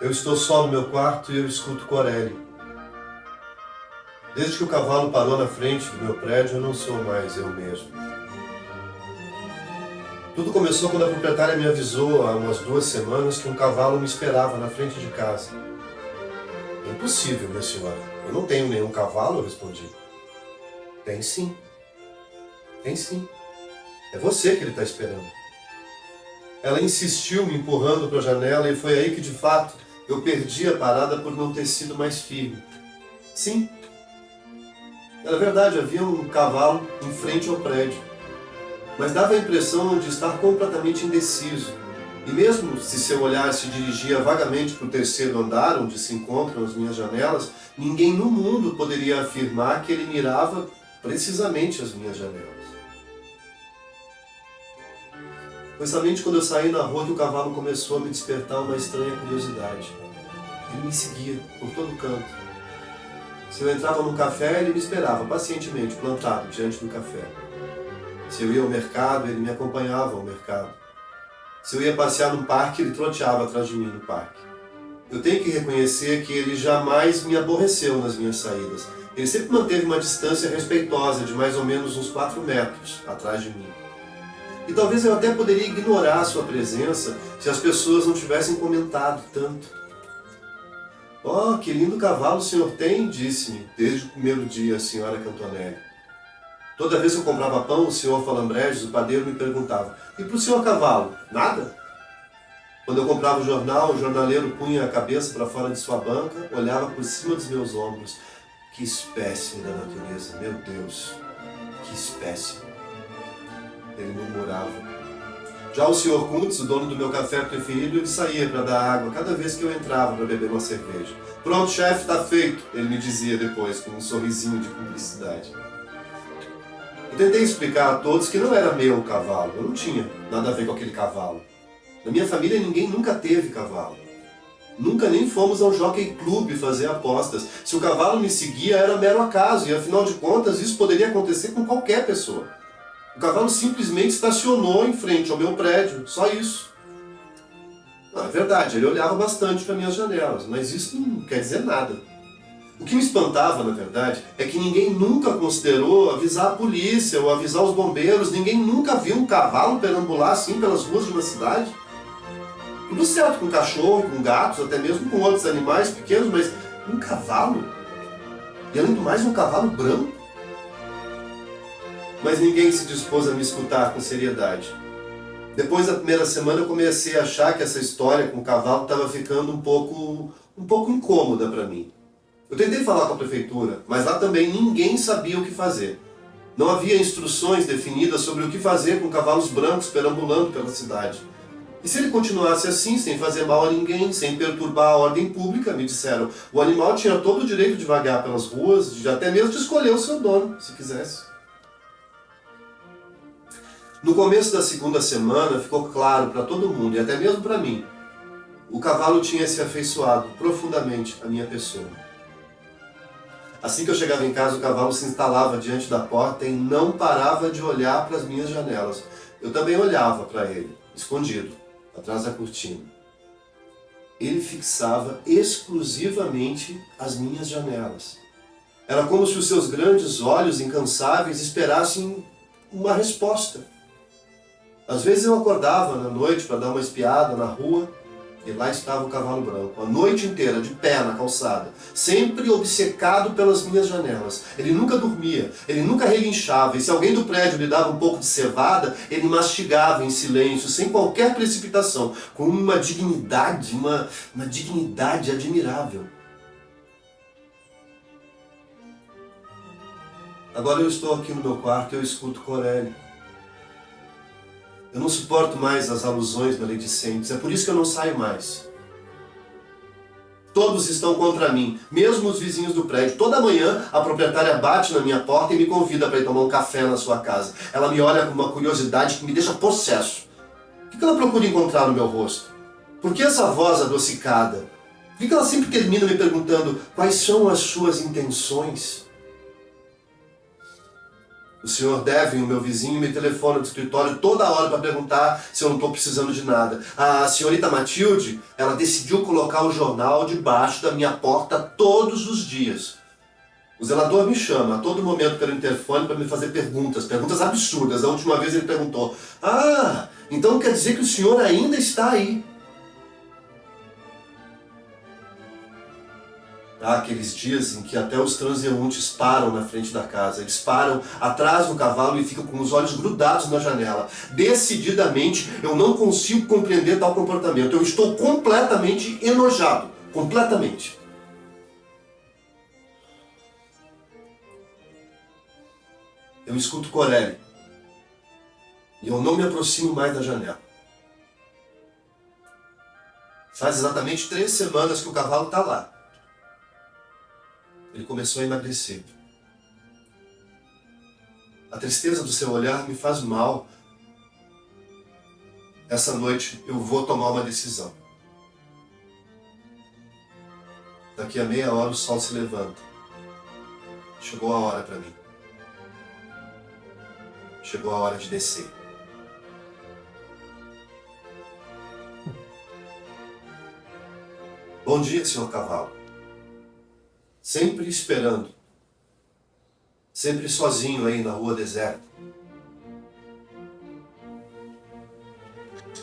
Eu estou só no meu quarto e eu escuto Corelli. Desde que o cavalo parou na frente do meu prédio, eu não sou mais eu mesmo. Tudo começou quando a proprietária me avisou há umas 2 semanas que um cavalo me esperava na frente de casa. É impossível, minha senhora. Eu não tenho nenhum cavalo, eu respondi. Tem sim. Tem sim. É você que ele está esperando. Ela insistiu me empurrando para a janela e foi aí que, de fato, eu perdi a parada por não ter sido mais firme. Sim. Era verdade, havia um cavalo em frente ao prédio. Mas dava a impressão de estar completamente indeciso. E mesmo se seu olhar se dirigia vagamente para o 3º andar, onde se encontram as minhas janelas, ninguém no mundo poderia afirmar que ele mirava precisamente as minhas janelas. Foi somente quando eu saí na rua que o cavalo começou a me despertar uma estranha curiosidade. Ele me seguia por todo canto. Se eu entrava num café, ele me esperava pacientemente, plantado diante do café. Se eu ia ao mercado, ele me acompanhava ao mercado. Se eu ia passear no parque, ele troteava atrás de mim no parque. Eu tenho que reconhecer que ele jamais me aborreceu nas minhas saídas. Ele sempre manteve uma distância respeitosa de mais ou menos uns 4 metros atrás de mim. E talvez eu até poderia ignorar a sua presença se as pessoas não tivessem comentado tanto. Oh, que lindo cavalo o senhor tem, disse-me, desde o primeiro dia a senhora Cantonelli. Toda vez que eu comprava pão, o senhor Falambreges, o padeiro, me perguntava: e para o senhor cavalo, nada? Quando eu comprava o jornal, o jornaleiro punha a cabeça para fora de sua banca, olhava por cima dos meus ombros. Que espécime da natureza, meu Deus, que espécime. Ele murmurava. Já o senhor Kuntz, o dono do meu café preferido, ele saía para dar água cada vez que eu entrava para beber uma cerveja. Pronto, chefe, está feito, ele me dizia depois, com um sorrisinho de cumplicidade. Eu tentei explicar a todos que não era meu o cavalo, eu não tinha nada a ver com aquele cavalo. Na minha família ninguém nunca teve cavalo. Nunca nem fomos ao Jockey Club fazer apostas. Se o cavalo me seguia era mero acaso, e afinal de contas isso poderia acontecer com qualquer pessoa. O cavalo simplesmente estacionou em frente ao meu prédio, só isso. Não, é verdade, ele olhava bastante para minhas janelas, mas isso não quer dizer nada. O que me espantava, na verdade, é que ninguém nunca considerou avisar a polícia ou avisar os bombeiros, ninguém nunca viu um cavalo perambular assim pelas ruas de uma cidade. Tudo certo com cachorro, com gatos, até mesmo com outros animais pequenos, mas um cavalo? E além do mais, um cavalo branco? Mas ninguém se dispôs a me escutar com seriedade. Depois da primeira semana eu comecei a achar que essa história com o cavalo estava ficando um pouco incômoda para mim. Eu tentei falar com a prefeitura, mas lá também ninguém sabia o que fazer. Não havia instruções definidas sobre o que fazer com cavalos brancos perambulando pela cidade. E se ele continuasse assim, sem fazer mal a ninguém, sem perturbar a ordem pública, me disseram, o animal tinha todo o direito de vagar pelas ruas, de até mesmo de escolher o seu dono, se quisesse. No começo da 2ª semana ficou claro para todo mundo, e até mesmo para mim, o cavalo tinha se afeiçoado profundamente à minha pessoa. Assim que eu chegava em casa, o cavalo se instalava diante da porta e não parava de olhar para as minhas janelas. Eu também olhava para ele, escondido, atrás da cortina. Ele fixava exclusivamente as minhas janelas. Era como se os seus grandes olhos incansáveis esperassem uma resposta. Às vezes eu acordava na noite para dar uma espiada na rua e lá estava o cavalo branco, a noite inteira, de pé na calçada, sempre obcecado pelas minhas janelas. Ele nunca dormia, ele nunca relinchava, e se alguém do prédio lhe dava um pouco de cevada, ele mastigava em silêncio, sem qualquer precipitação, com uma dignidade admirável. Agora eu estou aqui no meu quarto e eu escuto Corelli. Eu não suporto mais as alusões maledicentes, é por isso que eu não saio mais. Todos estão contra mim, mesmo os vizinhos do prédio. Toda manhã a proprietária bate na minha porta e me convida para ir tomar um café na sua casa. Ela me olha com uma curiosidade que me deixa possesso. O que ela procura encontrar no meu rosto? Por que essa voz adocicada? Por que ela sempre termina me perguntando quais são as suas intenções? O senhor Devin, o meu vizinho, me telefona do escritório toda hora para perguntar se eu não estou precisando de nada. A senhorita Matilde, ela decidiu colocar o jornal debaixo da minha porta todos os dias. O zelador me chama a todo momento pelo interfone para me fazer perguntas absurdas. A última vez ele perguntou: "Ah, então quer dizer que o senhor ainda está aí?" Há aqueles dias em que até os transeuntes param na frente da casa. Eles param atrás do cavalo e ficam com os olhos grudados na janela. Decididamente, eu não consigo compreender tal comportamento. Eu estou completamente enojado. Completamente. Eu escuto Corelli. E eu não me aproximo mais da janela. Faz exatamente 3 semanas que o cavalo está lá. Ele começou a emagrecer. A tristeza do seu olhar me faz mal. Essa noite eu vou tomar uma decisão. Daqui a meia hora o sol se levanta. Chegou a hora para mim. Chegou a hora de descer. Bom dia, senhor cavalo. Sempre esperando. Sempre sozinho aí na rua deserta.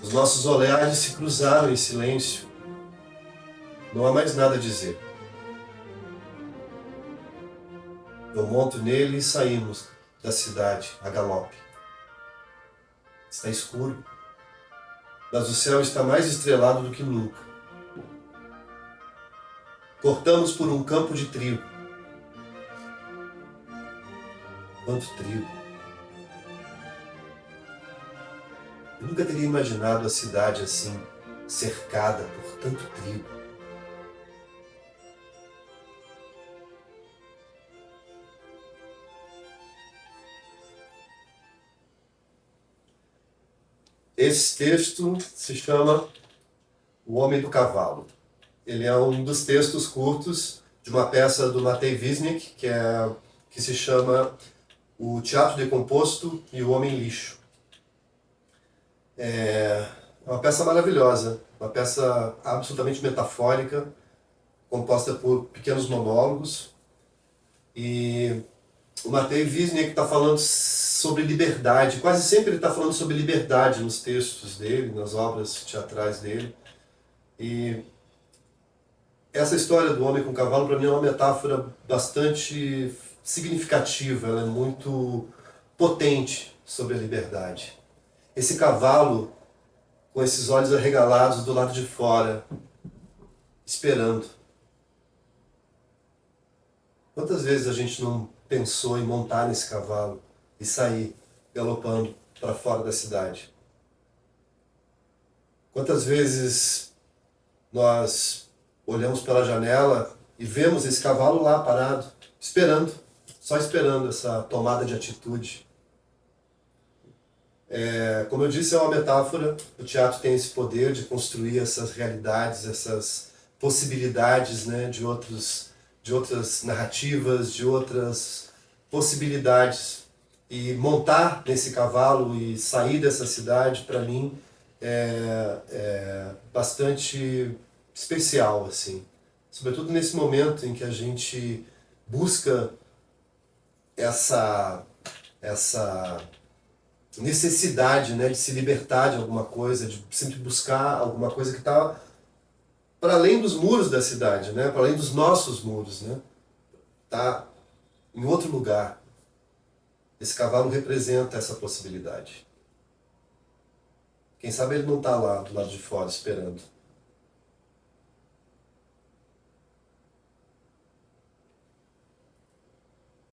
Os nossos olhares se cruzaram em silêncio. Não há mais nada a dizer. Eu monto nele e saímos da cidade a galope. Está escuro, mas o céu está mais estrelado do que nunca. Cortamos por um campo de trigo. Quanto trigo! Eu nunca teria imaginado a cidade assim, cercada por tanto trigo. Esse texto se chama O Homem do Cavalo. Ele é um dos textos curtos de uma peça do Matei Wisnik, que se chama O Teatro Decomposto e o Homem Lixo. É uma peça maravilhosa, uma peça absolutamente metafórica, composta por pequenos monólogos. E o Matei Wisnik está falando sobre liberdade. Quase sempre ele está falando sobre liberdade nos textos dele, nas obras teatrais dele. E essa história do homem com cavalo, para mim, é uma metáfora bastante significativa. Ela é muito potente sobre a liberdade. Esse cavalo, com esses olhos arregalados do lado de fora, esperando. Quantas vezes a gente não pensou em montar nesse cavalo e sair galopando para fora da cidade? Quantas vezes nós olhamos pela janela e vemos esse cavalo lá parado, esperando, só esperando essa tomada de atitude? Como eu disse, é uma metáfora. O teatro tem esse poder de construir essas realidades, essas possibilidades, né, de outras narrativas, de outras possibilidades. E montar nesse cavalo e sair dessa cidade, para mim, é bastante especial, assim. Sobretudo nesse momento em que a gente busca essa necessidade, né, de se libertar de alguma coisa, de sempre buscar alguma coisa que está para além dos muros da cidade, né, para além dos nossos muros, né, tá em outro lugar. Esse cavalo representa essa possibilidade. Quem sabe ele não está lá do lado de fora esperando.